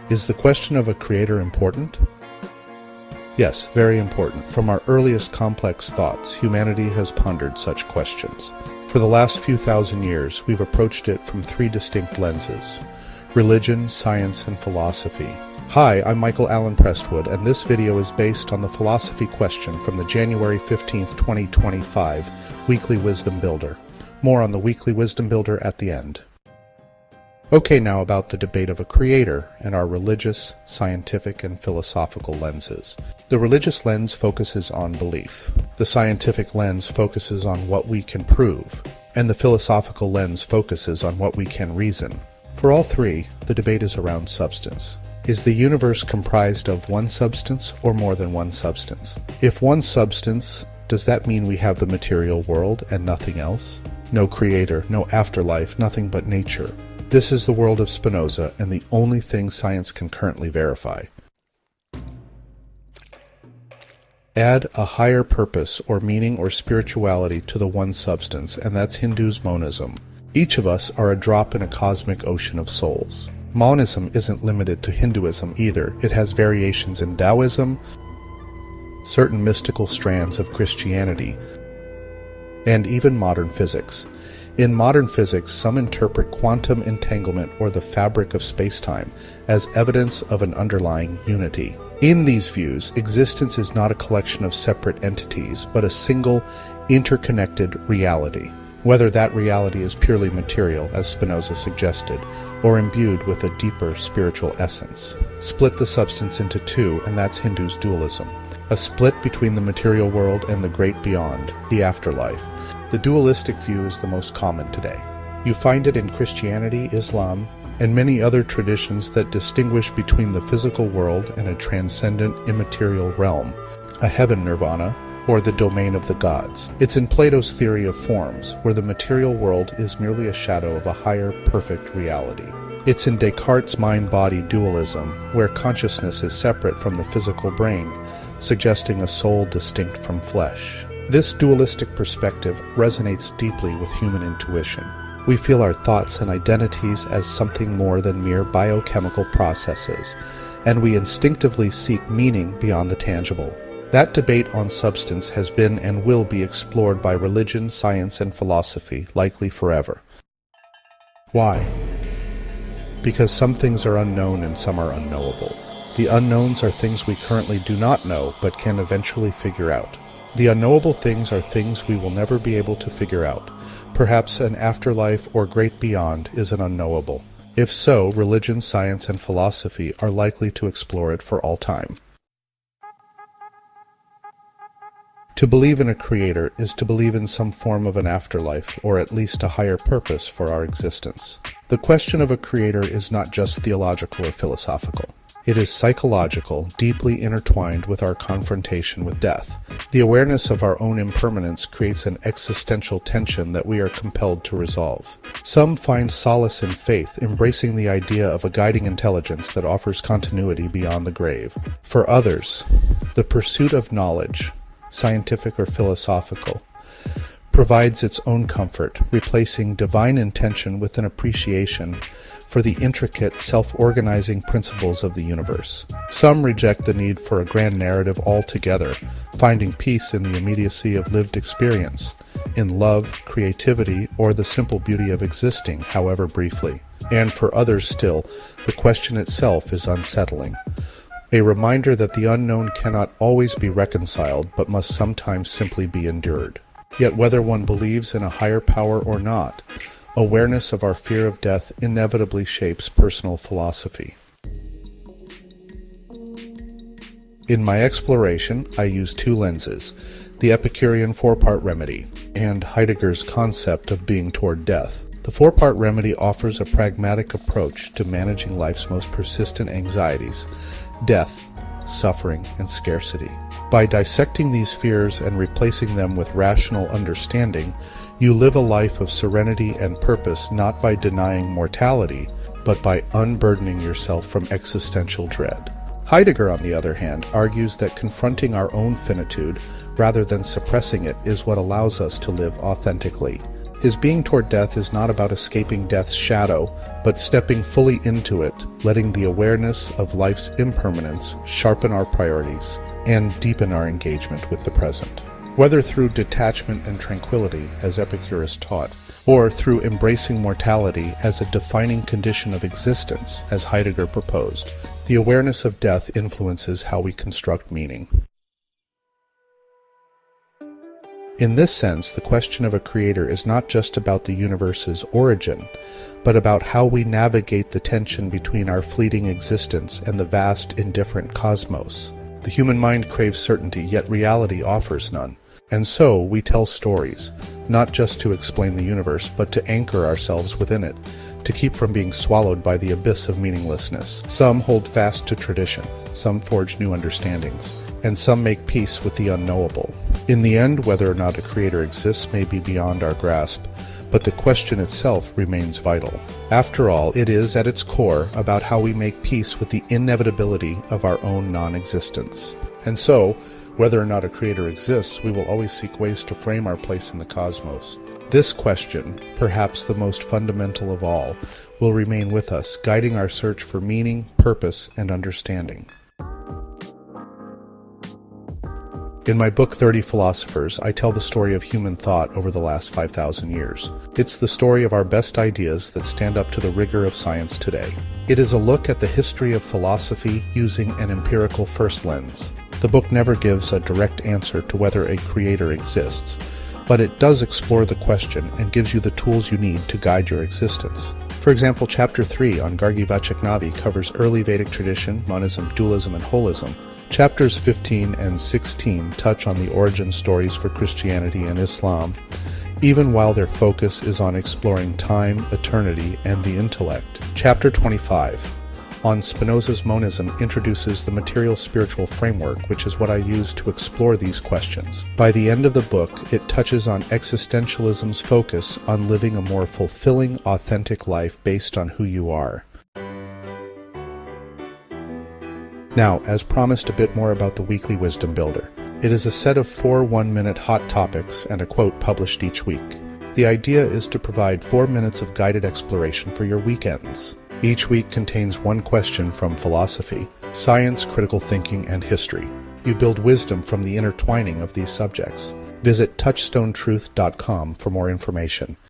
Is the question of a creator important? Yes, very important. From our earliest complex thoughts, humanity has pondered such questions. For the last few thousand years, we've approached it from three distinct lenses: religion, science, and philosophy. Hi, I'm Michael Allen Prestwood, and this video is based on the philosophy question from the January 15th, 2025 Weekly Wisdom Builder. More on the Weekly Wisdom Builder at the end. Okay, now about the debate of a creator and our religious, scientific, and philosophical lenses. The religious lens focuses on belief. The scientific lens focuses on what we can prove. And the philosophical lens focuses on what we can reason. For all three, the debate is around substance. Is the universe comprised of one substance or more than one substance? If one substance, does that mean we have the material world and nothing else? No creator, no afterlife, nothing but nature. This is the world of Spinoza, and the only thing science can currently verify. Add a higher purpose or meaning or spirituality to the one substance, and that's Hindu's monism. Each of us are a drop in a cosmic ocean of souls. Monism isn't limited to Hinduism either. It has variations in Taoism, certain mystical strands of Christianity, and even modern physics. In modern physics, some interpret quantum entanglement or the fabric of space-time as evidence of an underlying unity. In these views, existence is not a collection of separate entities, but a single, interconnected reality. Whether that reality is purely material, as Spinoza suggested, or imbued with a deeper spiritual essence. Split the substance into two, and that's Hindu's dualism. A split between the material world and the great beyond, the afterlife. The dualistic view is the most common today. You find it in Christianity, Islam, and many other traditions that distinguish between the physical world and a transcendent immaterial realm, a heaven nirvana, or the domain of the gods. It's in Plato's theory of forms, where the material world is merely a shadow of a higher, perfect reality. It's in Descartes' mind-body dualism, where consciousness is separate from the physical brain, suggesting a soul distinct from flesh. This dualistic perspective resonates deeply with human intuition. We feel our thoughts and identities as something more than mere biochemical processes, and we instinctively seek meaning beyond the tangible. That debate on substance has been and will be explored by religion, science, and philosophy, likely forever. Why? Because some things are unknown and some are unknowable. The unknowns are things we currently do not know, but can eventually figure out. The unknowable things are things we will never be able to figure out. Perhaps an afterlife or great beyond is an unknowable. If so, religion, science, and philosophy are likely to explore it for all time. To believe in a creator is to believe in some form of an afterlife, or at least a higher purpose for our existence. The question of a creator is not just theological or philosophical. It is psychological, deeply intertwined with our confrontation with death. The awareness of our own impermanence creates an existential tension that we are compelled to resolve. Some find solace in faith, embracing the idea of a guiding intelligence that offers continuity beyond the grave. For others, the pursuit of knowledge, scientific or philosophical, provides its own comfort, replacing divine intention with an appreciation for the intricate, self-organizing principles of the universe. Some reject the need for a grand narrative altogether, finding peace in the immediacy of lived experience, in love, creativity, or the simple beauty of existing, however briefly. And for others still, the question itself is unsettling. A reminder that the unknown cannot always be reconciled, but must sometimes simply be endured. Yet whether one believes in a higher power or not, awareness of our fear of death inevitably shapes personal philosophy. In my exploration, I use two lenses: the Epicurean four-part remedy and Heidegger's concept of being toward death. The four-part remedy offers a pragmatic approach to managing life's most persistent anxieties: death, suffering, and scarcity. By dissecting these fears and replacing them with rational understanding, you live a life of serenity and purpose, not by denying mortality, but by unburdening yourself from existential dread. Heidegger, on the other hand, argues that confronting our own finitude, rather than suppressing it, is what allows us to live authentically. His being toward death is not about escaping death's shadow, but stepping fully into it, letting the awareness of life's impermanence sharpen our priorities and deepen our engagement with the present. Whether through detachment and tranquility, as Epicurus taught, or through embracing mortality as a defining condition of existence, as Heidegger proposed, the awareness of death influences how we construct meaning. In this sense, the question of a creator is not just about the universe's origin, but about how we navigate the tension between our fleeting existence and the vast, indifferent cosmos. The human mind craves certainty, yet reality offers none. And so we tell stories, not just to explain the universe, but to anchor ourselves within it, to keep from being swallowed by the abyss of meaninglessness. Some hold fast to tradition, some forge new understandings, and some make peace with the unknowable. In the end, whether or not a creator exists may be beyond our grasp, but the question itself remains vital. After all, it is, at its core, about how we make peace with the inevitability of our own non-existence. And so, whether or not a creator exists, we will always seek ways to frame our place in the cosmos. This question, perhaps the most fundamental of all, will remain with us, guiding our search for meaning, purpose, and understanding. In my book 30 Philosophers, I tell the story of human thought over the last 5,000 years. It's the story of our best ideas that stand up to the rigor of science today. It is a look at the history of philosophy using an empirical first lens. The book never gives a direct answer to whether a creator exists, but it does explore the question and gives you the tools you need to guide your existence. For example, Chapter 3 on Gargi Vachaknavi covers early Vedic tradition, monism, dualism, and holism. Chapters 15 and 16 touch on the origin stories for Christianity and Islam, even while their focus is on exploring time, eternity, and the intellect. Chapter 25 on Spinoza's monism introduces the material spiritual framework, which is what I use to explore these questions. By the end of the book, it touches on existentialism's focus on living a more fulfilling, authentic life based on who you are. Now, as promised, a bit more about the Weekly Wisdom Builder. It is a set of 4 one-minute hot topics and a quote published each week. The idea is to provide 4 minutes of guided exploration for your weekends. Each week contains one question from philosophy, science, critical thinking, and history. You build wisdom from the intertwining of these subjects. Visit touchstonetruth.com for more information.